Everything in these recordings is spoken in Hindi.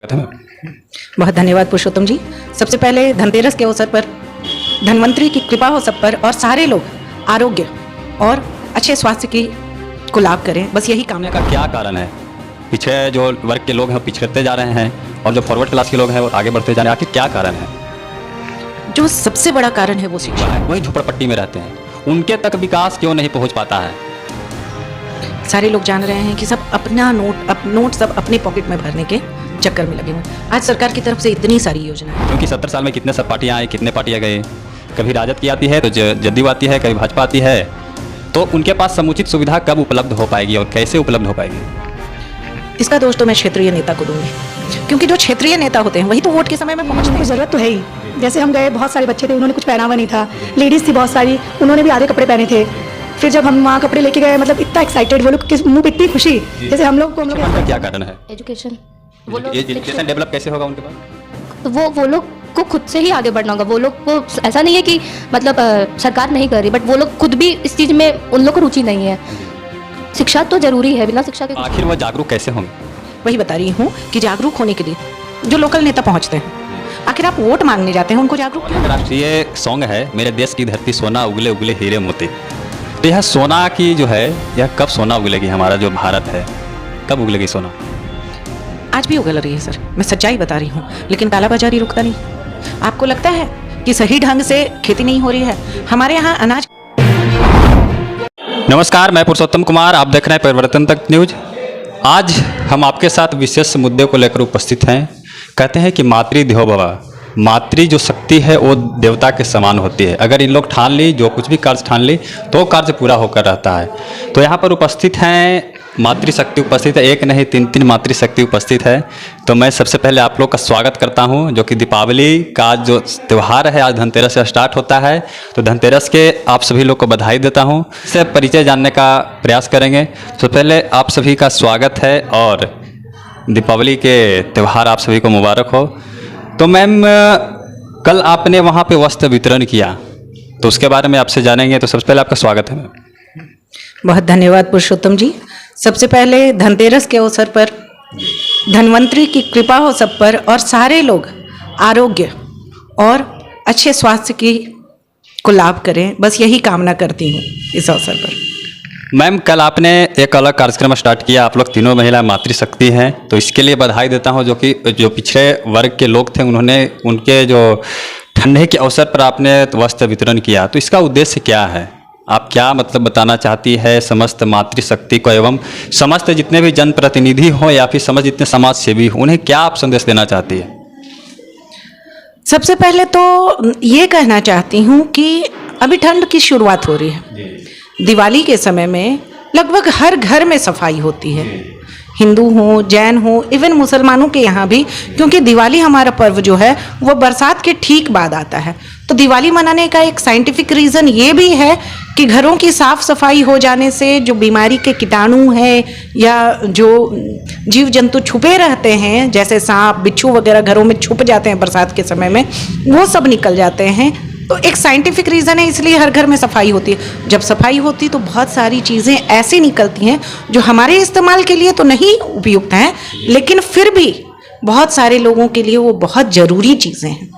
बहुत धन्यवाद पुरुषोत्तम जी। सबसे पहले धनतेरस के अवसर पर धन्वंतरी की कृपा हो सब पर और सारे लोग आरोग्य और अच्छे स्वास्थ्य की को लाभ करें, बस यही कामना का क्या कारण है? पीछे जो वर्ग के लोग हैं वो पिछड़ते जा रहे हैं और जो फॉरवर्ड क्लास के लोग हैं वो आगे बढ़ते जा रहे हैं, आखिर क्या कारण है? जो सबसे बड़ा कारण है वो शिक्षा है। वही झोपड़पट्टी में रहते हैं, उनके तक विकास क्यों नहीं पहुंच पाता है? सारे लोग जान रहे हैं कि सब अपना नोट सब अपने पॉकेट में भरने के चक्कर में लगे हुए हैं। आज सरकार की तरफ से इतनी सारी योजनाएं, क्योंकि 70 साल में कितने सब पार्टियां आई, कितने पार्टियां गए, कभी राजद की आती है तो जदयू आती है, कभी भाजपा आती है, तो उनके पास समुचित सुविधा कब उपलब्ध हो पाएगी और कैसे उपलब्ध हो पाएगी? इसका दोष तो मैं क्षेत्रीय नेता को दूंगी, क्योंकि जो क्षेत्रीय नेता होते हैं वही तो वोट के समय में पहुंचते हैं। जरूरत तो है ही। जैसे हम गए, बहुत सारे बच्चे थे, उन्होंने कुछ पहना हुआ नहीं था, लेडीज थी बहुत सारी, उन्होंने भी आधे कपड़े पहने थे। फिर जब हम वहाँ कपड़े लेके गए, मतलब इतना एक्साइटेड, वो लोग मुंह पे इतनी खुशी, जैसे हम लोग का क्या कारण है? एजुकेशन। एजुकेशन डेवलप कैसे होगा उनके पास? तो वो लोग को खुद से ही आगे बढ़ना होगा। वो लोग को ऐसा नहीं है कि मतलब सरकार नहीं कर रही, बट वो लोग खुद भी इस चीज़ में उन लोग को रुचि नहीं है। शिक्षा तो जरूरी है, बिना शिक्षा के आखिर वो जागरूक कैसे होंगे? वही बता रही हूँ कि जागरूक होने के लिए जो लोकल नेता पहुँचते हैं, आखिर आप वोट मांगने जाते हैं, उनको जागरूक क्यों? राष्ट्रीय सॉन्ग है मेरे देश की धरती सोना उगले उगले हीरे मोती। तो यह सोना की जो है, यह कब सोना उगलेगी? हमारा जो भारत है कब उगलेगी सोना? आज भी उगल रही है सर, मैं सच्चाई बता रही हूँ, लेकिन कालाबाजारी रुकता नहीं। आपको लगता है कि सही ढंग से खेती नहीं हो रही है? हमारे यहाँ अनाज। नमस्कार, मैं पुरुषोत्तम कुमार, आप देख रहे हैं परिवर्तन तक न्यूज। आज हम आपके साथ विशेष मुद्दे को लेकर उपस्थित हैं। कहते हैं कि मातृ देवो भव, मातृ जो शक्ति है वो देवता के समान होती है। अगर इन लोग ठान ली, जो कुछ भी कार्य ठान ली, तो कार्य पूरा होकर रहता है। तो यहाँ पर उपस्थित हैं, मातृशक्ति उपस्थित है, एक नहीं तीन मातृशक्ति उपस्थित है। तो मैं सबसे पहले आप लोग का स्वागत करता हूं, जो कि दीपावली का जो त्यौहार है आज धनतेरस से स्टार्ट होता है, तो धनतेरस के आप सभी लोग को बधाई देता हूं। इससे परिचय जानने का प्रयास करेंगे। तो पहले आप सभी का स्वागत है और दीपावली के त्यौहार आप सभी को मुबारक हो। तो मैम, कल आपने वहाँ पे वस्त्र वितरण किया, तो उसके बारे में आपसे जानेंगे। तो सबसे पहले आपका स्वागत है मैम। बहुत धन्यवाद पुरुषोत्तम जी। सबसे पहले धनतेरस के अवसर पर धन्वंतरी की कृपा हो सब पर और सारे लोग आरोग्य और अच्छे स्वास्थ्य की को लाभ करें, बस यही कामना करती हूँ इस अवसर पर। मैम, कल आपने एक अलग कार्यक्रम स्टार्ट किया, आप लोग तीनों महिला मातृशक्ति हैं, तो इसके लिए बधाई देता हूं। जो पिछड़े वर्ग के लोग थे, उन्होंने उनके जो ठंडे के अवसर पर आपने वस्त्र वितरण किया, तो इसका उद्देश्य क्या है? आप क्या मतलब बताना चाहती है समस्त मातृशक्ति को एवं समस्त जितने भी जनप्रतिनिधि हों या फिर समस्त जितने समाज सेवी हों, उन्हें क्या आप संदेश देना चाहती है? सबसे पहले तो ये कहना चाहती हूँ कि अभी ठंड की शुरुआत हो रही है। दिवाली के समय में लगभग हर घर में सफाई होती है, हिंदू हो, जैन हो, इवन मुसलमानों के यहाँ भी, क्योंकि दिवाली हमारा पर्व जो है वो बरसात के ठीक बाद आता है। तो दिवाली मनाने का एक साइंटिफिक रीज़न ये भी है कि घरों की साफ सफाई हो जाने से जो बीमारी के कीटाणु हैं या जो जीव जंतु छुपे रहते हैं, जैसे सांप बिच्छू वगैरह घरों में छुप जाते हैं बरसात के समय में, वो सब निकल जाते हैं। तो एक साइंटिफिक रीज़न है, इसलिए हर घर में सफाई होती है। जब सफाई होती तो बहुत सारी चीज़ें ऐसी निकलती हैं जो हमारे इस्तेमाल के लिए तो नहीं उपयुक्त हैं, लेकिन फिर भी बहुत सारे लोगों के लिए वो बहुत ज़रूरी चीज़ें हैं।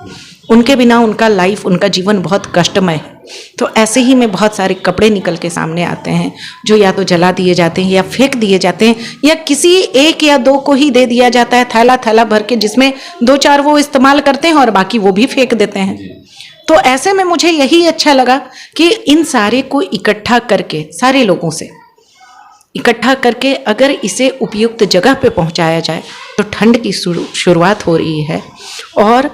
उनके बिना उनका लाइफ, उनका जीवन बहुत कष्टमय है। तो ऐसे ही में बहुत सारे कपड़े निकल के सामने आते हैं जो या तो जला दिए जाते हैं या फेंक दिए जाते हैं, या किसी एक या दो को ही दे दिया जाता है थैला थैला भर के, जिसमें 2-4 वो इस्तेमाल करते हैं और बाकी वो भी फेंक देते हैं। तो ऐसे में मुझे यही अच्छा लगा कि इन सारे को इकट्ठा करके, सारे लोगों से इकट्ठा करके अगर इसे उपयुक्त जगह पे पहुंचाया जाए तो ठंड की शुरुआत हो रही है और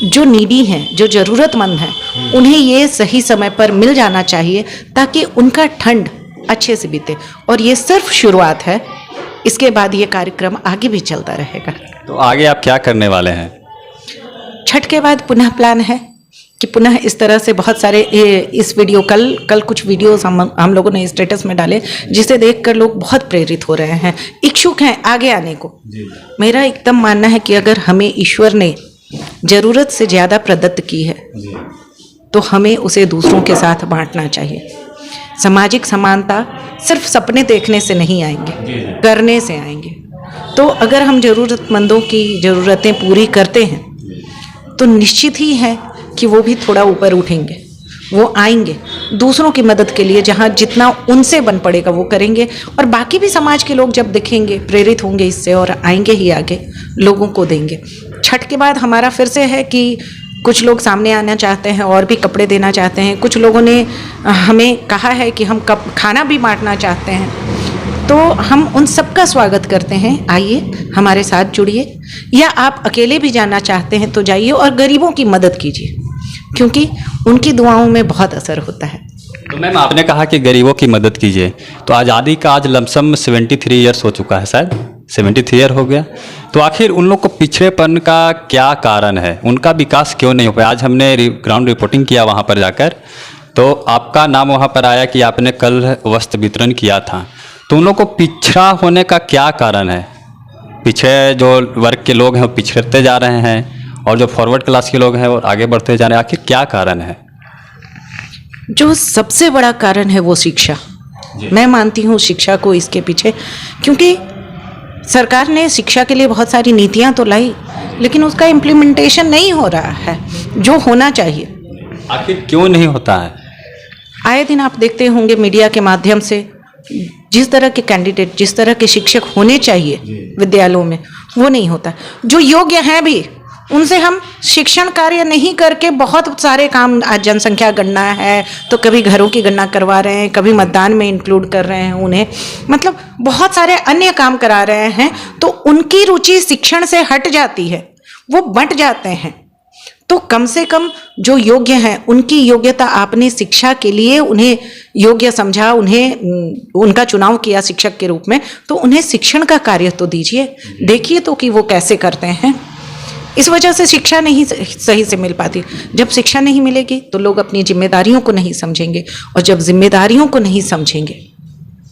जो नीडी हैं, जो ज़रूरतमंद हैं, उन्हें ये सही समय पर मिल जाना चाहिए ताकि उनका ठंड अच्छे से बीते। और ये सिर्फ शुरुआत है, इसके बाद ये कार्यक्रम आगे भी चलता रहेगा। तो आगे आप क्या करने वाले हैं? छठ के बाद पुनः प्लान है कि पुनः इस तरह से बहुत सारे इस वीडियो कल कुछ वीडियोस हम लोगों ने स्टेटस में डाले, जिसे देखकर लोग बहुत प्रेरित हो रहे हैं, इच्छुक हैं आगे आने को। मेरा एकदम मानना है कि अगर हमें ईश्वर ने ज़रूरत से ज़्यादा प्रदत्त की है तो हमें उसे दूसरों के साथ बांटना चाहिए। सामाजिक समानता सिर्फ सपने देखने से नहीं आएंगे, करने से आएंगे। तो अगर हम ज़रूरतमंदों की ज़रूरतें पूरी करते हैं तो निश्चित ही है कि वो भी थोड़ा ऊपर उठेंगे, वो आएंगे दूसरों की मदद के लिए, जहाँ जितना उनसे बन पड़ेगा वो करेंगे। और बाकी भी समाज के लोग जब दिखेंगे प्रेरित होंगे इससे और आएंगे ही आगे, लोगों को देंगे। छठ के बाद हमारा फिर से है कि कुछ लोग सामने आना चाहते हैं और भी कपड़े देना चाहते हैं। कुछ लोगों ने हमें कहा है कि हम खाना भी बांटना चाहते हैं, तो हम उन सबका स्वागत करते हैं। आइए हमारे साथ जुड़िए, या आप अकेले भी जाना चाहते हैं तो जाइए और गरीबों की मदद कीजिए, क्योंकि उनकी दुआओं में बहुत असर होता है। तो मैम आपने कहा कि गरीबों की मदद कीजिए, तो आज़ादी का आज लमसम 73 ईयर्स हो चुका है, शायद 73 ईयर हो गया। तो आखिर उन लोग को पिछड़ेपन का क्या कारण है, उनका विकास क्यों नहीं हो पाया? आज हमने ग्राउंड रिपोर्टिंग किया वहाँ पर जाकर, तो आपका नाम वहाँ पर आया कि आपने कल वस्त्र वितरण किया था। तो उन लोग को पिछड़ा होने का क्या कारण है? पीछे जो वर्ग के लोग हैं वो पिछड़ते जा रहे हैं और जो फॉरवर्ड क्लास के लोग हैं वो आगे बढ़ते जा रहे हैं, आखिर क्या कारण है? जो सबसे बड़ा कारण है वो शिक्षा। मैं मानती हूँ शिक्षा को इसके पीछे, क्योंकि सरकार ने शिक्षा के लिए बहुत सारी नीतियाँ तो लाई, लेकिन उसका इम्प्लीमेंटेशन नहीं हो रहा है जो होना चाहिए। आखिर क्यों नहीं होता है? आए दिन आप देखते होंगे मीडिया के माध्यम से, जिस तरह के कैंडिडेट, जिस तरह के शिक्षक होने चाहिए विद्यालयों में, वो नहीं होता। जो योग्य हैं भी, उनसे हम शिक्षण कार्य नहीं करके बहुत सारे काम, आज जनसंख्या गणना है तो कभी घरों की गणना करवा रहे हैं, कभी मतदान में इंक्लूड कर रहे हैं उन्हें, मतलब बहुत सारे अन्य काम करा रहे हैं। तो उनकी रुचि शिक्षण से हट जाती है, वो बंट जाते हैं। तो कम से कम जो योग्य हैं, उनकी योग्यता आपने शिक्षा के लिए उन्हें योग्य समझा, उन्हें उनका चुनाव किया शिक्षक के रूप में, तो उन्हें शिक्षण का कार्य तो दीजिए, देखिए तो कि वो कैसे करते हैं। इस वजह से शिक्षा नहीं सही से मिल पाती। जब शिक्षा नहीं मिलेगी तो लोग अपनी जिम्मेदारियों को नहीं समझेंगे, और जब जिम्मेदारियों को नहीं समझेंगे,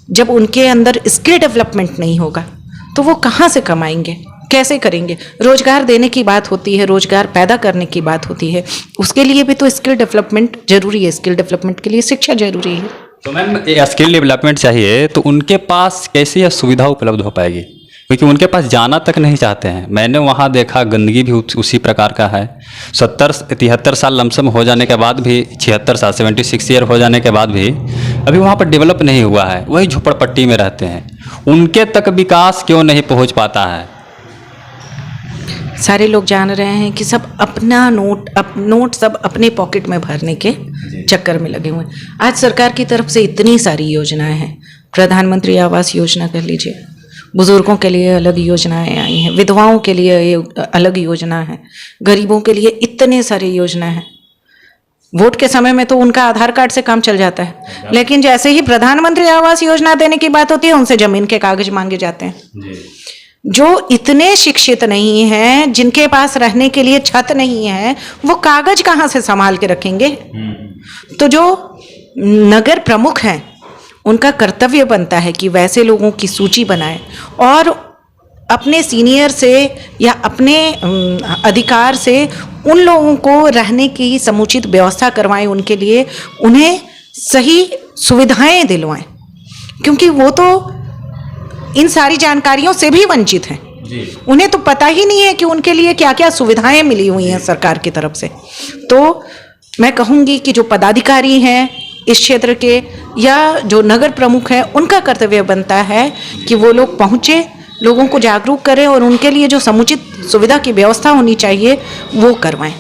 जब उनके अंदर स्किल डेवलपमेंट नहीं होगा, तो वो कहाँ से कमाएंगे, कैसे करेंगे? रोजगार देने की बात होती है, रोजगार पैदा करने की बात होती है, उसके लिए भी तो स्किल डेवलपमेंट जरूरी है। स्किल डेवलपमेंट के लिए शिक्षा जरूरी है। तो मैम स्किल डेवलपमेंट चाहिए, तो उनके पास कैसे यह सुविधा उपलब्ध हो पाएगी? क्योंकि उनके पास जाना तक नहीं चाहते हैं। मैंने वहाँ देखा गंदगी भी उसी प्रकार का है। 73 साल लमसम हो जाने के बाद भी, 76 साल 76 ईयर हो जाने के बाद भी अभी वहाँ पर डेवलप नहीं हुआ है, वही झोपड़पट्टी में रहते हैं। उनके तक विकास क्यों नहीं पहुँच पाता है? सारे लोग जान रहे हैं कि सब अपना नोट सब अपने पॉकेट में भरने के चक्कर में लगे हुए हैं। आज सरकार की तरफ से इतनी सारी योजनाएं हैं, प्रधानमंत्री आवास योजना कर लीजिए, बुजुर्गों के लिए अलग योजनाएं आई हैं, विधवाओं के लिए अलग योजना है, गरीबों के लिए इतने सारे योजना हैं। वोट के समय में तो उनका आधार कार्ड से काम चल जाता है, लेकिन जैसे ही प्रधानमंत्री आवास योजना देने की बात होती है, उनसे जमीन के कागज मांगे जाते हैं। जो इतने शिक्षित नहीं हैं, जिनके पास रहने के लिए छत नहीं है, वो कागज कहाँ से संभाल के रखेंगे? तो जो नगर प्रमुख हैं, उनका कर्तव्य बनता है कि वैसे लोगों की सूची बनाए और अपने सीनियर से या अपने अधिकार से उन लोगों को रहने की समुचित व्यवस्था करवाएं, उनके लिए उन्हें सही सुविधाएं दिलवाएं, क्योंकि वो तो इन सारी जानकारियों से भी वंचित हैं। उन्हें तो पता ही नहीं है कि उनके लिए क्या क्या सुविधाएं मिली हुई हैं सरकार की तरफ से। तो मैं कहूँगी कि जो पदाधिकारी हैं इस क्षेत्र के या जो नगर प्रमुख हैं, उनका कर्तव्य बनता है कि वो लोग पहुँचे, लोगों को जागरूक करें और उनके लिए जो समुचित सुविधा की व्यवस्था होनी चाहिए वो करवाएं।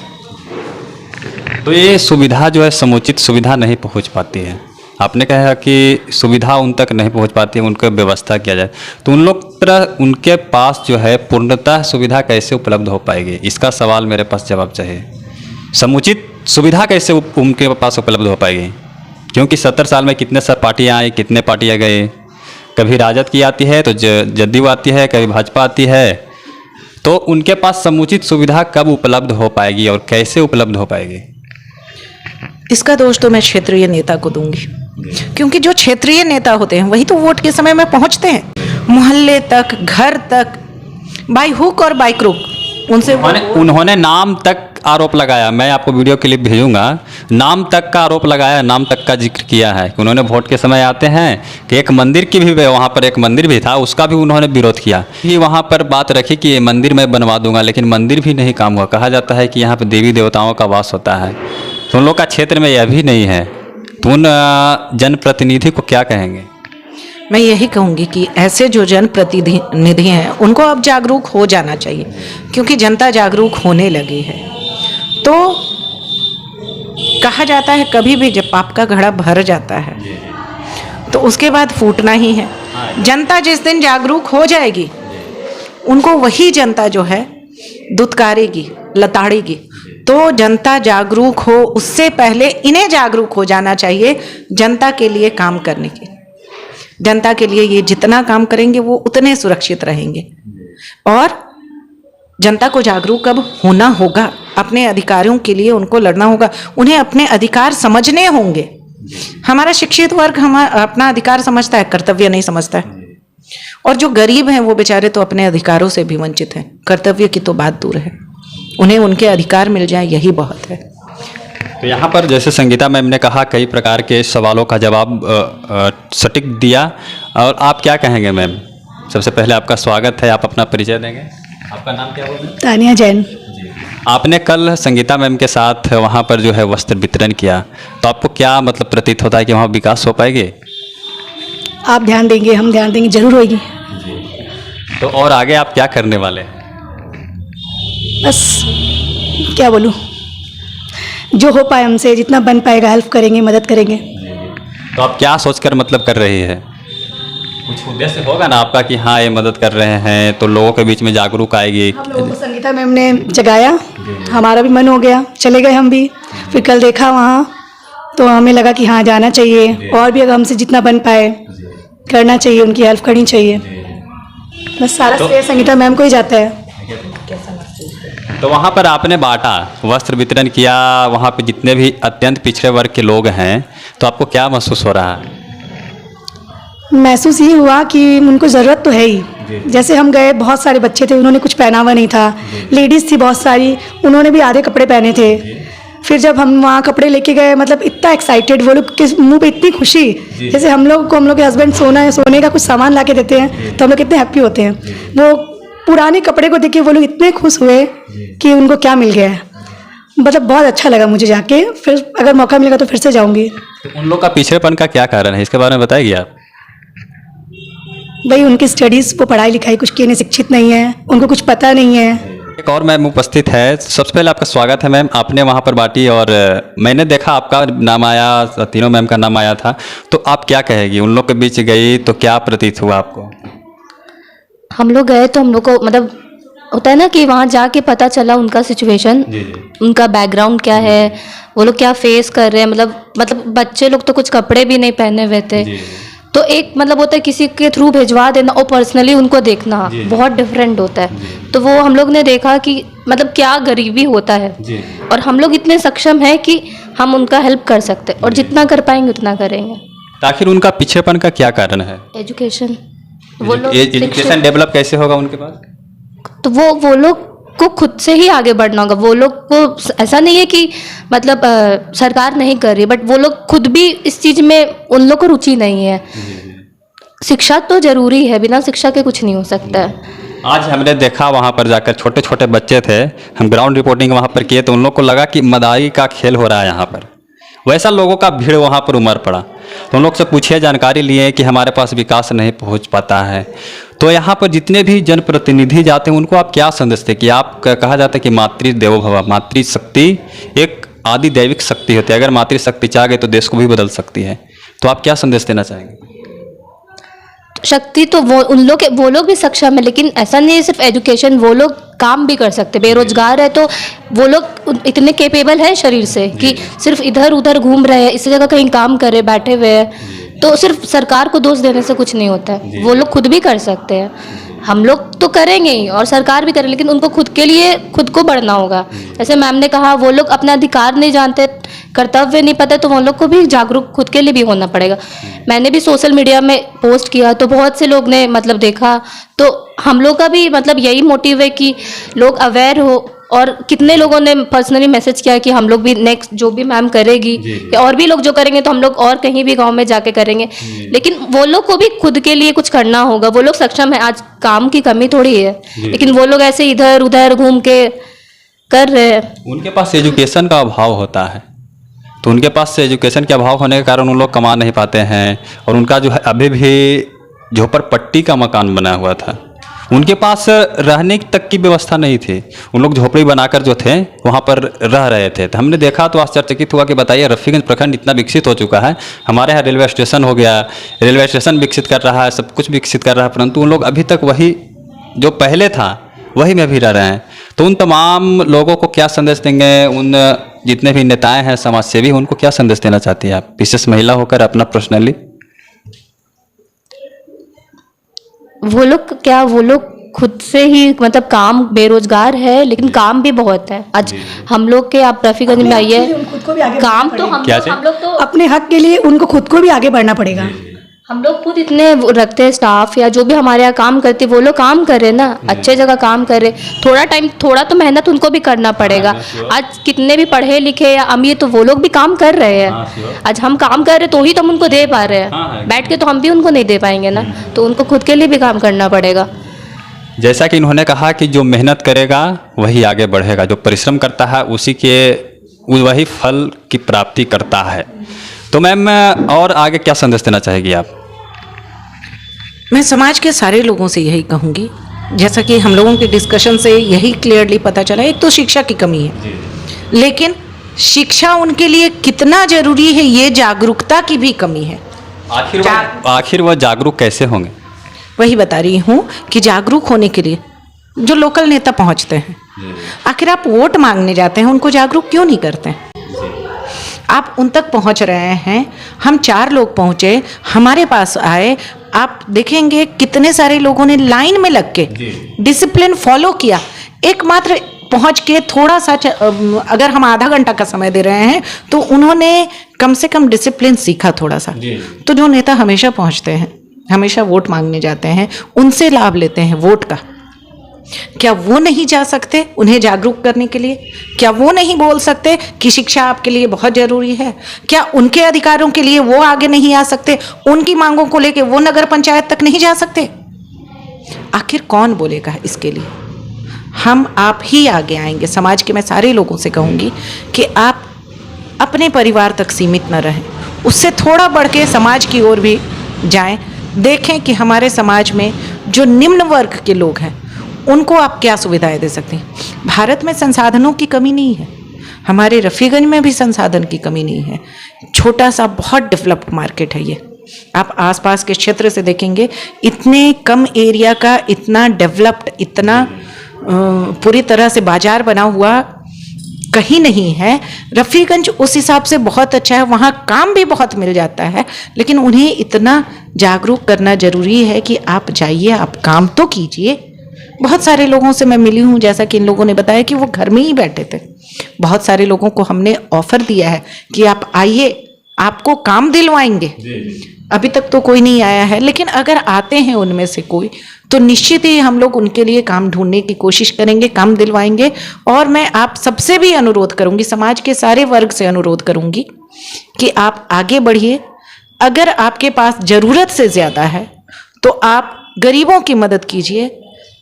तो ये सुविधा जो है, समुचित सुविधा नहीं पहुंच पाती है। आपने कहा कि सुविधा उन तक नहीं पहुंच पाती है, उनको व्यवस्था किया जाए, तो उनके पास जो है पूर्णतः सुविधा कैसे उपलब्ध हो पाएगी? इसका सवाल मेरे पास जवाब चाहिए। समुचित सुविधा कैसे उनके पास उपलब्ध हो पाएगी? क्योंकि 70 साल में कितने सारी पार्टियाँ आई, कितने पार्टियाँ गए, कभी राजद की आती है तो जदयू आती है, कभी भाजपा आती है, तो उनके पास समुचित सुविधा कब उपलब्ध हो पाएगी और कैसे उपलब्ध हो पाएगी? इसका दोष तो मैं क्षेत्रीय नेता को दूंगी, क्योंकि जो क्षेत्रीय नेता होते हैं वही तो वोट के समय में पहुंचते हैं, मोहल्ले तक, घर तक, बाय हुक और बाय क्रुक। उन्होंने नाम तक आरोप लगाया, मैं आपको वीडियो क्लिप भेजूंगा, नाम तक का आरोप लगाया, नाम तक का जिक्र किया है कि उन्होंने वोट के समय आते हैं कि एक मंदिर की भी, वहाँ पर एक मंदिर भी था, उसका भी उन्होंने विरोध किया कि वहाँ पर बात रखी कि ये मंदिर मैं बनवा दूंगा, लेकिन मंदिर भी नहीं काम हुआ। कहा जाता है कि यहाँ पर देवी देवताओं का वास होता है, तो उन लोग का क्षेत्र में यह भी नहीं है, तो उन जनप्रतिनिधि को क्या कहेंगे? मैं यही कहूँगी कि ऐसे जो जनप्रतिनिधि हैं उनको अब जागरूक हो जाना चाहिए, क्योंकि जनता जागरूक होने लगी है। तो कहा जाता है कभी भी जब पाप का घड़ा भर जाता है तो उसके बाद फूटना ही है। जनता जिस दिन जागरूक हो जाएगी उनको वही जनता जो है दुत्कारेगी, लताड़ेगी। तो जनता जागरूक हो, उससे पहले इन्हें जागरूक हो जाना चाहिए जनता के लिए काम करने के। जनता के लिए ये जितना काम करेंगे वो उतने सुरक्षित रहेंगे। और जनता को जागरूक अब होना होगा, अपने अधिकारों के लिए उनको लड़ना होगा, उन्हें अपने अधिकार समझने होंगे। हमारा शिक्षित वर्ग अपना अधिकार समझता है, कर्तव्य नहीं समझता है। और जो गरीब हैं वो बेचारे तो अपने अधिकारों से भी वंचित हैं, कर्तव्य की तो बात दूर है। उन्हें उनके अधिकार मिल जाए यही बहुत है। तो यहाँ पर जैसे संगीता मैम ने कहा, कई प्रकार के सवालों का जवाब सटीक दिया, और आप क्या कहेंगे मैम? सबसे पहले आपका स्वागत है, आप अपना परिचय देंगे। आपका नाम क्या होगा? तानिया जैन। आपने कल संगीता मैम के साथ वहाँ पर जो है वस्त्र वितरण किया, तो आपको क्या मतलब प्रतीत होता है कि वहाँ विकास हो पाएगी? आप ध्यान देंगे, हम ध्यान देंगे, जरूर होगी। तो और आगे आप क्या करने वाले हैं? बस क्या बोलूँ, जो हो पाए हमसे, जितना बन पाएगा हेल्प करेंगे, मदद करेंगे। तो आप क्या सोचकर मतलब कर रही है? कुछ उद्देश्य होगा ना आपका कि हाँ ये मदद कर रहे हैं तो लोगों के बीच में जागरूक आएगी। हम लोगों को संगीता मैम ने जगाया, हमारा भी मन हो गया, चले गए हम भी। फिर कल देखा वहाँ तो हमें लगा कि हाँ जाना चाहिए, और भी अगर हमसे जितना बन पाए करना चाहिए, उनकी हेल्प करनी चाहिए। बस सारा श्रेय संगीता मैम को ही जाता है। तो वहाँ पर आपने बांटा, वस्त्र वितरण किया, वहाँ पे जितने भी अत्यंत पिछड़े वर्ग के लोग हैं, तो आपको क्या महसूस हो रहा है? महसूस ये हुआ कि उनको ज़रूरत तो है ही। जैसे हम गए, बहुत सारे बच्चे थे, उन्होंने कुछ पहना हुआ नहीं था, लेडीज़ थी बहुत सारी, उन्होंने भी आधे कपड़े पहने थे। फिर जब हम वहाँ कपड़े लेके गए, मतलब इतना एक्साइटेड, वो लोग के मुंह पे इतनी खुशी, जैसे हम लोग के हस्बैंड सोने का कुछ सामान ला के देते हैं तो हम लोग कितने हैप्पी होते हैं। वो पुराने कपड़े को देख के वो लोग इतने खुश हुए कि उनको क्या मिल गया है। मतलब बहुत अच्छा लगा मुझे जाके। फिर अगर मौका मिलेगा तो फिर से जाऊंगी। तो उन लोग का पिछड़ेपन का क्या कारण है, इसके बारे में बताएगी आप? भाई उनकी स्टडीज़, वो पढ़ाई लिखाई कुछ किए नहीं, शिक्षित नहीं है, उनको कुछ पता नहीं है। एक और मैम उपस्थित है, सबसे पहले आपका स्वागत है मैम। आपने वहाँ पर बांटी और मैंने देखा आपका नाम आया, तीनों मैम का नाम आया था, तो आप क्या कहेगी? उन लोग के बीच गई तो क्या प्रतीत हुआ आपको? हम लोग गए तो हम लोग को मतलब होता है ना कि वहाँ जाके पता चला उनका सिचुएशन, उनका बैकग्राउंड क्या है, वो लोग क्या फेस कर रहे हैं। मतलब बच्चे लोग तो कुछ कपड़े भी नहीं पहने हुए थे। तो एक मतलब होता है किसी के थ्रू भिजवा देना और पर्सनली उनको देखना बहुत डिफरेंट होता है। तो वो हम लोग ने देखा कि मतलब क्या गरीबी होता है, और हम लोग इतने सक्षम हैं कि हम उनका हेल्प कर सकते हैं, और जितना कर पाएंगे उतना करेंगे। आखिर उनका पिछड़ेपन का क्या कारण है? एजुकेशन, वो लोग एजुकेशन डेवलप कैसे होगा उनके पास? तो वो लोग को खुद से ही आगे बढ़ना होगा। वो लोग को ऐसा नहीं है कि मतलब सरकार नहीं कर रही, बट वो लोग खुद भी इस चीज़ में, उन लोग को रुचि नहीं है। शिक्षा तो जरूरी है, बिना शिक्षा के कुछ नहीं हो सकता है। आज हमने देखा वहाँ पर जाकर छोटे छोटे बच्चे थे, हम ग्राउंड रिपोर्टिंग वहाँ पर किए तो उन लोग को लगा कि मदाई का खेल हो रहा है यहाँ पर। वैसा लोगों का भीड़ वहाँ पर उमड़ पड़ा। तो उन लोग से पूछिए, जानकारी लिए कि हमारे पास विकास नहीं पहुँच पाता है। तो यहाँ पर जितने भी जनप्रतिनिधि जाते हैं उनको आप क्या संदेश दें? कि आप कहा जाता है कि मातृ देवो भव, मातृशक्ति एक आदि दैविक शक्ति होती है। अगर मातृशक्ति चाह गई तो देश को भी बदल सकती है। तो आप क्या संदेश देना चाहेंगे? शक्ति तो वो लोग भी सक्षम है, लेकिन ऐसा नहीं है सिर्फ एजुकेशन, वो लोग काम भी कर सकते। बेरोजगार है तो वो लोग इतने कैपेबल हैं शरीर से कि सिर्फ इधर उधर घूम रहे हैं, इस जगह कहीं काम कर रहे, बैठे हुए हैं। तो सिर्फ सरकार को दोष देने से कुछ नहीं होता है, वो लोग खुद भी कर सकते हैं। हम लोग तो करेंगे ही और सरकार भी करें, लेकिन उनको खुद के लिए खुद को बढ़ना होगा। जैसे मैम ने कहा, वो लोग अपना अधिकार नहीं जानते, कर्तव्य नहीं पता, तो वो लोग को भी जागरूक खुद के लिए भी होना पड़ेगा। मैंने भी सोशल मीडिया में पोस्ट किया तो बहुत से लोग ने मतलब देखा, तो हम लोग का भी मतलब यही मोटिव है कि लोग अवेयर हो और कितने लोगों ने पर्सनली मैसेज किया कि हम लोग भी नेक्स्ट जो भी मैम करेगी या और भी लोग जो करेंगे तो हम लोग और कहीं भी गांव में जाके करेंगे, लेकिन वो लोग को भी खुद के लिए कुछ करना होगा। वो लोग सक्षम है, आज काम की कमी थोड़ी है, लेकिन वो लोग ऐसे इधर उधर घूम के कर रहे हैं। उनके पास एजुकेशन का अभाव होता है, तो उनके पास एजुकेशन के अभाव होने के कारण उन लोग कमा नहीं पाते हैं, और उनका जो है अभी भी झोपड़पट्टी का मकान बना हुआ था, उनके पास रहने तक की व्यवस्था नहीं थी। उन लोग झोपड़ी बनाकर जो थे वहाँ पर रह रहे थे। तो हमने देखा तो आश्चर्यचकित हुआ कि बताइए, रफ़ीगंज प्रखंड इतना विकसित हो चुका है, हमारे यहाँ रेलवे स्टेशन हो गया, रेलवे स्टेशन विकसित कर रहा है, सब कुछ विकसित कर रहा है, परंतु उन लोग अभी तक वही जो पहले था वही में भी रह रहे हैं। तो उन तमाम लोगों को क्या संदेश देंगे, उन जितने भी नेताएं हैं समाज सेवी, उनको क्या संदेश देना चाहती हैं आप, विशेष महिला होकर अपना पर्सनली? वो लोग खुद से ही मतलब काम, बेरोजगार है लेकिन काम भी बहुत है। आज हम लोग के आप रफ़ीगंज में आइए, काम तो हम लोग तो अपने हक के लिए उनको खुद को भी आगे बढ़ना पड़ेगा। हम लोग खुद इतने रखते हैं स्टाफ या जो भी हमारे यहाँ काम करते, वो लोग काम कर रहे ना, अच्छे जगह काम कर रहे, थोड़ा तो मेहनत उनको भी करना पड़ेगा। आज कितने भी पढ़े लिखे या अमीर, तो वो लोग भी काम कर रहे हैं। आज हम काम कर रहे तो ही तो हम उनको दे पा रहे हैं, बैठ के तो हम भी उनको नहीं दे पाएंगे ना, तो उनको खुद के लिए भी काम करना पड़ेगा। जैसा कि इन्होंने कहा कि जो मेहनत करेगा वही आगे बढ़ेगा, जो परिश्रम करता है वही फल की प्राप्ति करता है। तो मैम, और आगे क्या संदेश देना चाहेगी आप? मैं समाज के सारे लोगों से यही कहूँगी, जैसा कि हम लोगों के डिस्कशन से यही क्लियरली पता चला, एक तो शिक्षा की कमी है, लेकिन शिक्षा उनके लिए कितना जरूरी है ये जागरूकता की भी कमी है। आखिर वह जागरूक कैसे होंगे? वही बता रही हूँ कि जागरूक होने के लिए जो लोकल नेता पहुँचते हैं, आखिर आप वोट मांगने जाते हैं, उनको जागरूक क्यों नहीं करते हैं? आप उन तक पहुंच रहे हैं, हम 4 लोग पहुंचे, हमारे पास आए, आप देखेंगे कितने सारे लोगों ने लाइन में लग के डिसिप्लिन फॉलो किया। एकमात्र पहुंच के थोड़ा सा अगर हम आधा घंटा का समय दे रहे हैं तो उन्होंने कम से कम डिसिप्लिन सीखा थोड़ा सा। तो जो नेता हमेशा पहुंचते हैं, हमेशा वोट मांगने जाते हैं, उनसे लाभ लेते हैं वोट का, क्या वो नहीं जा सकते उन्हें जागरूक करने के लिए? क्या वो नहीं बोल सकते कि शिक्षा आपके लिए बहुत जरूरी है? क्या उनके अधिकारों के लिए वो आगे नहीं आ सकते? उनकी मांगों को लेके वो नगर पंचायत तक नहीं जा सकते? आखिर कौन बोलेगा इसके लिए? हम आप ही आगे आएंगे। समाज के मैं सारे लोगों से कहूँगी कि आप अपने परिवार तक सीमित न रहें, उससे थोड़ा बढ़ के समाज की ओर भी जाएं। देखें कि हमारे समाज में जो निम्न वर्ग के लोग हैं उनको आप क्या सुविधाएं दे सकते हैं। भारत में संसाधनों की कमी नहीं है, हमारे रफ़ीगंज में भी संसाधन की कमी नहीं है। छोटा सा बहुत डेवलप्ड मार्केट है ये। आप आसपास के क्षेत्र से देखेंगे, इतने कम एरिया का इतना डेवलप्ड, इतना पूरी तरह से बाजार बना हुआ कहीं नहीं है। रफ़ीगंज उस हिसाब से बहुत अच्छा है, वहाँ काम भी बहुत मिल जाता है, लेकिन उन्हें इतना जागरूक करना जरूरी है कि आप जाइए, आप काम तो कीजिए। बहुत सारे लोगों से मैं मिली हूँ, जैसा कि इन लोगों ने बताया कि वो घर में ही बैठे थे। बहुत सारे लोगों को हमने ऑफर दिया है कि आप आइए, आपको काम दिलवाएंगे। अभी तक तो कोई नहीं आया है, लेकिन अगर आते हैं उनमें से कोई, तो निश्चित ही हम लोग उनके लिए काम ढूंढने की कोशिश करेंगे, काम दिलवाएंगे। और मैं आप सबसे भी अनुरोध करूंगी, समाज के सारे वर्ग से अनुरोध करूंगी कि आप आगे बढ़िए। अगर आपके पास ज़रूरत से ज़्यादा है तो आप गरीबों की मदद कीजिए,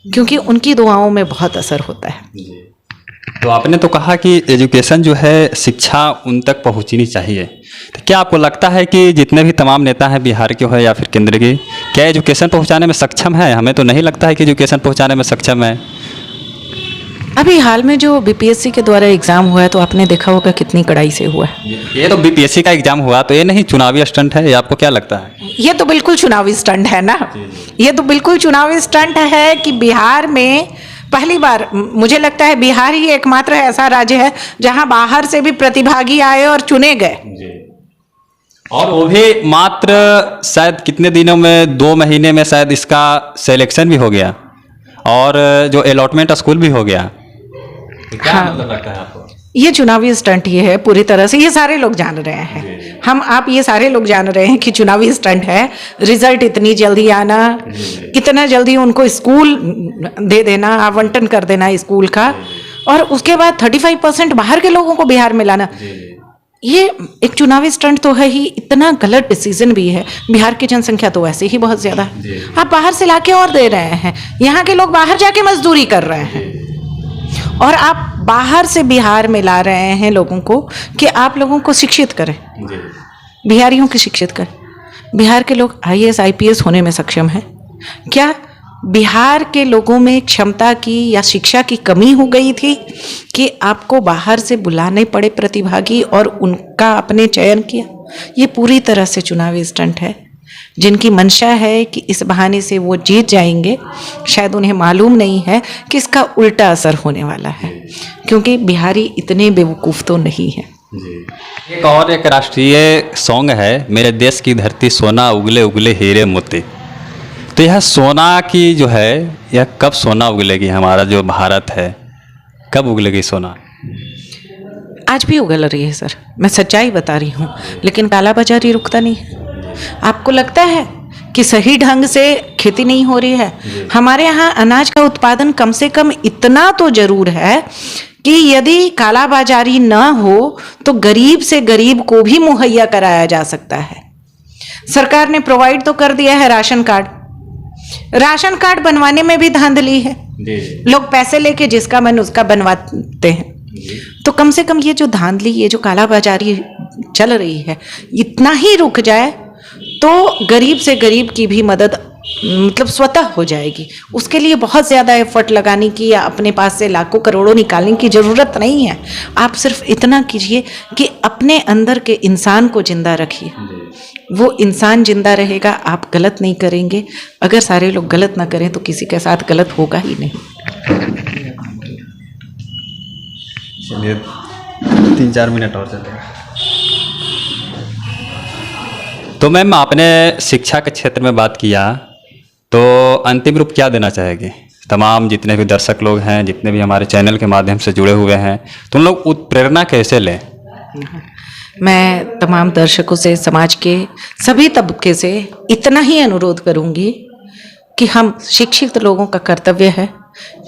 क्योंकि उनकी दुआओं में बहुत असर होता है। तो आपने तो कहा कि एजुकेशन जो है, शिक्षा उन तक पहुंचनी चाहिए। तो क्या आपको लगता है कि जितने भी तमाम नेता हैं बिहार के हो या फिर केंद्र के, क्या एजुकेशन पहुंचाने में सक्षम है? हमें तो नहीं लगता है कि एजुकेशन पहुंचाने में सक्षम है। अभी हाल में जो बीपीएससी के द्वारा एग्ज़ाम हुआ है, तो आपने देखा होगा कितनी कड़ाई से हुआ है। ये तो बीपीएससी का एग्जाम हुआ, तो ये नहीं चुनावी स्टंट है? ये आपको क्या लगता है? ये तो बिल्कुल चुनावी स्टंट है ना। ये तो बिल्कुल चुनावी स्टंट है कि बिहार में पहली बार, मुझे लगता है बिहार ही एकमात्र ऐसा राज्य है जहां बाहर से भी प्रतिभागी आए और चुने गए, और वो भी मात्र शायद कितने दिनों में, 2 महीने में शायद इसका सिलेक्शन भी हो गया, और जो अलॉटमेंट स्कूल भी हो गया। क्या मतलब लगता है आपको? ये चुनावी स्टंट ही है पूरी तरह से। ये सारे लोग जान रहे हैं, हम आप ये सारे लोग जान रहे हैं कि चुनावी स्टंट है। रिजल्ट इतनी जल्दी आना, इतना जल्दी उनको स्कूल दे देना, आवंटन कर देना स्कूल का, और उसके बाद 35% बाहर के लोगों को बिहार में लाना, ये एक चुनावी स्टंट तो है ही, इतना गलत डिसीजन भी है। बिहार की जनसंख्या तो वैसे ही बहुत ज्यादा है, आप बाहर से लाके और दे रहे हैं, यहाँ के लोग बाहर जाके मजदूरी कर रहे हैं और आप बाहर से बिहार में ला रहे हैं लोगों को कि आप लोगों को शिक्षित करें, बिहारियों को शिक्षित करें। बिहार के लोग IAS IPS होने में सक्षम है क्या? बिहार के लोगों में क्षमता की या शिक्षा की कमी हो गई थी कि आपको बाहर से बुलाने पड़े प्रतिभागी और उनका आपने चयन किया? ये पूरी तरह से चुनावी स्टंट है। जिनकी मंशा है कि इस बहाने से वो जीत जाएंगे, शायद उन्हें मालूम नहीं है कि इसका उल्टा असर होने वाला है, क्योंकि बिहारी इतने बेवकूफ़ तो नहीं है। एक और एक राष्ट्रीय सॉन्ग है, मेरे देश की धरती सोना उगले उगले हीरे मोती। तो यह सोना की जो है, यह कब सोना उगलेगी? हमारा जो भारत है कब उगलेगी सोना? आज भी उगल रही है सर, मैं सच्चाई बता रही हूँ, लेकिन कालाबाजारी रुकता नहीं है। आपको लगता है कि सही ढंग से खेती नहीं हो रही है? हमारे यहाँ अनाज का उत्पादन कम से कम इतना तो जरूर है कि यदि कालाबाजारी न हो तो गरीब से गरीब को भी मुहैया कराया जा सकता है। सरकार ने प्रोवाइड तो कर दिया है राशन कार्ड, राशन कार्ड बनवाने में भी धांधली है, लोग पैसे लेके जिसका मन उसका बनवाते हैं। तो कम से कम ये जो धांधली, ये जो कालाबाजारी चल रही है, इतना ही रुक जाए तो गरीब से गरीब की भी मदद मतलब स्वतः हो जाएगी। उसके लिए बहुत ज़्यादा एफर्ट लगाने की या अपने पास से लाखों करोड़ों निकालने की ज़रूरत नहीं है। आप सिर्फ इतना कीजिए कि अपने अंदर के इंसान को जिंदा रखिए, वो इंसान जिंदा रहेगा, आप गलत नहीं करेंगे। अगर सारे लोग गलत ना करें तो किसी के साथ गलत होगा ही नहीं। चलिए 3-4 मिनट और चलेगा। तो मैम, आपने शिक्षा के क्षेत्र में बात किया, तो अंतिम रूप क्या देना चाहेंगे तमाम जितने भी दर्शक लोग हैं, जितने भी हमारे चैनल के माध्यम से जुड़े हुए हैं, तो उन लोग प्रेरणा कैसे लें? मैं तमाम दर्शकों से, समाज के सभी तबके से इतना ही अनुरोध करूंगी कि हम शिक्षित लोगों का कर्तव्य है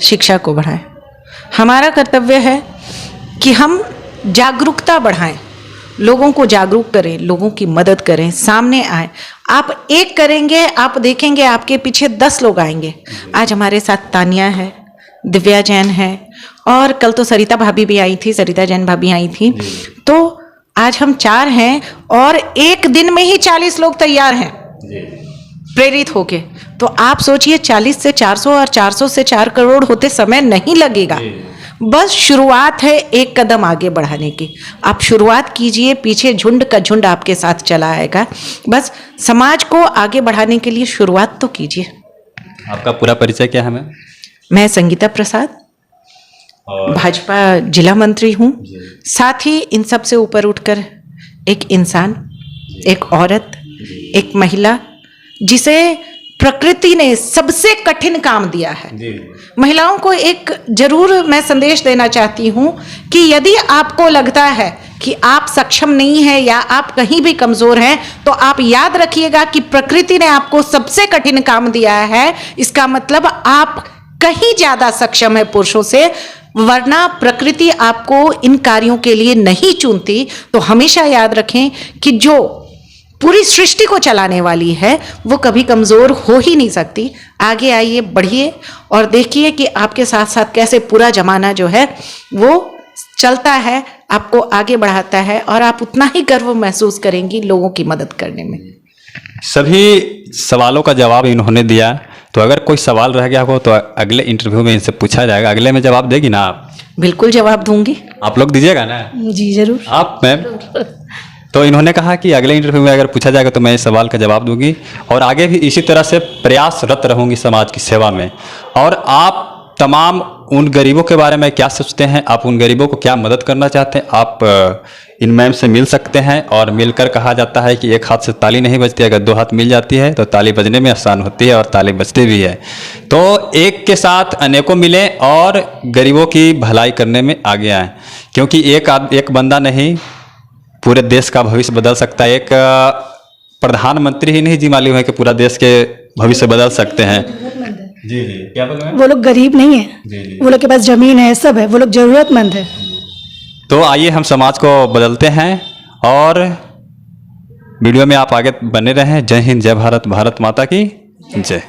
शिक्षा को बढ़ाएं। हमारा कर्तव्य है कि हम जागरूकता बढ़ाएं, लोगों को जागरूक करें, लोगों की मदद करें, सामने आए। आप एक करेंगे, आप देखेंगे आपके पीछे 10 लोग आएंगे। आज हमारे साथ तानिया है, दिव्या जैन है, और कल तो सरिता भाभी भी आई थी, सरिता जैन भाभी आई थी। तो आज हम 4 हैं और एक दिन में ही 40 लोग तैयार हैं प्रेरित होके। तो आप सोचिए 40 से 400 और 400 से 4 करोड़ होते समय नहीं लगेगा। बस शुरुआत है एक कदम आगे बढ़ाने की। आप शुरुआत कीजिए, पीछे झुंड का झुंड आपके साथ चला आएगा। बस समाज को आगे बढ़ाने के लिए शुरुआत तो कीजिए। आपका पूरा परिचय क्या है मैम? मैं संगीता प्रसाद, भाजपा जिला मंत्री हूँ। साथ ही इन सब से ऊपर उठकर एक इंसान, एक औरत, एक महिला, जिसे प्रकृति ने सबसे कठिन काम दिया है। महिलाओं को एक जरूर मैं संदेश देना चाहती हूँ कि यदि आपको लगता है कि आप सक्षम नहीं है या आप कहीं भी कमजोर हैं, तो आप याद रखिएगा कि प्रकृति ने आपको सबसे कठिन काम दिया है। इसका मतलब आप कहीं ज्यादा सक्षम है पुरुषों से, वरना प्रकृति आपको इन कार्यों के लिए नहीं चुनती। तो हमेशा याद रखें कि जो पूरी सृष्टि को चलाने वाली है वो कभी कमजोर हो ही नहीं सकती। आगे आइए, बढ़िए और देखिए कि आपके साथ साथ कैसे पूरा जमाना जो है वो चलता है, आपको आगे बढ़ाता है, और आप उतना ही गर्व महसूस करेंगी लोगों की मदद करने में। सभी सवालों का जवाब इन्होंने दिया। तो अगर कोई सवाल रह गया हो तो अगले इंटरव्यू में इनसे पूछा जाएगा। अगले में जवाब देगी ना आप? बिल्कुल जवाब दूंगी। आप लोग दीजिएगा ना? जी जरूर। आप मैम? तो इन्होंने कहा कि अगले इंटरव्यू में अगर पूछा जाएगा तो मैं इस सवाल का जवाब दूंगी, और आगे भी इसी तरह से प्रयासरत रहूंगी समाज की सेवा में। और आप तमाम उन गरीबों के बारे में क्या सोचते हैं, आप उन गरीबों को क्या मदद करना चाहते हैं, आप इन मैम से मिल सकते हैं। और मिलकर कहा जाता है कि एक हाथ से ताली नहीं बजती, अगर 2 हाथ मिल जाती है तो ताली बजने में आसान होती है और ताली बजती भी है। तो एक के साथ अनेकों मिलें और गरीबों की भलाई करने में आगे आएँ, क्योंकि एक बंदा नहीं पूरे देश का भविष्य बदल सकता है। एक प्रधानमंत्री ही नहीं जी मालूम है कि पूरा देश के भविष्य बदल सकते हैं। जी जी, क्या बोल रहे हैं? वो लोग गरीब नहीं है, जी जी। वो लोग के पास ज़मीन है, सब है, वो लोग ज़रूरतमंद है। तो आइए हम समाज को बदलते हैं और वीडियो में आप आगे बने रहें। जय हिंद, जय भारत, भारत माता की जय।